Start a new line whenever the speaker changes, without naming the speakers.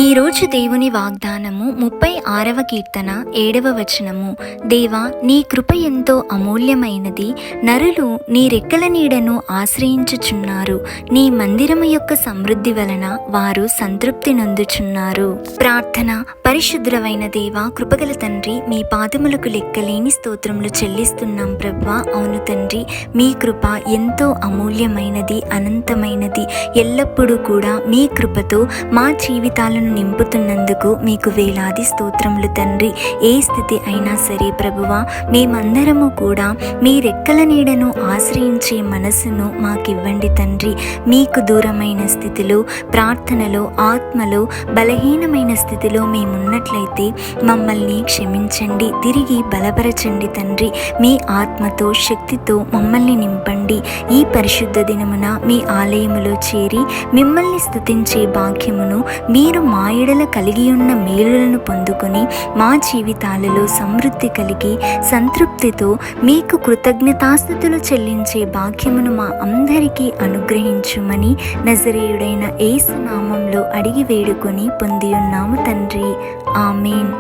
ఈరోజు దేవుని వాగ్దానము 36వ కీర్తన 7వ వచనము. దేవా, నీ కృప ఎంతో అమూల్యమైనది. నరులు నీ రెక్కల నీడను ఆశ్రయించుచున్నారు. నీ మందిరము యొక్క సమృద్ధి వలన వారు సంతృప్తి నొందుచున్నారు. ప్రార్థన. పరిశుద్ధమైన దేవా, కృపగల తండ్రి, మీ పాదములకు లెక్కలేని స్తోత్రములు చెల్లిస్తున్నాం ప్రభువా. అవును తండ్రి, మీ కృప ఎంతో అమూల్యమైనది, అనంతమైనది. ఎల్లప్పుడూ కూడా మీ కృపతో మా జీవితాలను నింపుతున్నందుకు మీకు వేలాది స్తోత్రములు తండ్రి. ఏ స్థితి అయినా సరే ప్రభువా, మేమందరము కూడా మీ రెక్కల నీడను ఆశ్రయించే మనస్సును మాకివ్వండి తండ్రి. మీకు దూరమైన స్థితిలో, ప్రార్థనలో, ఆత్మలో బలహీనమైన స్థితిలో మేమున్నట్లయితే మమ్మల్ని క్షమించండి, తిరిగి బలపరచండి తండ్రి. మీ ఆత్మతో, శక్తితో మమ్మల్ని నింపండి. ఈ పరిశుద్ధ దినమున మీ ఆలయములో చేరి మిమ్మల్ని స్తుతించే భాగ్యమును, మీరు మా ఎడల కలిగి ఉన్న మేలులను పొందుకొని మా జీవితాలలో సమృద్ధి కలిగి సంతృప్తితో మీకు కృతజ్ఞతాస్తుతులు చెల్లించే భాగ్యమును మా అందరికీ అనుగ్రహించుమని నజరేయుడైన యేసు నామంలో అడిగి వేడుకొని పొంది ఉన్నాము తండ్రి. ఆమేన్.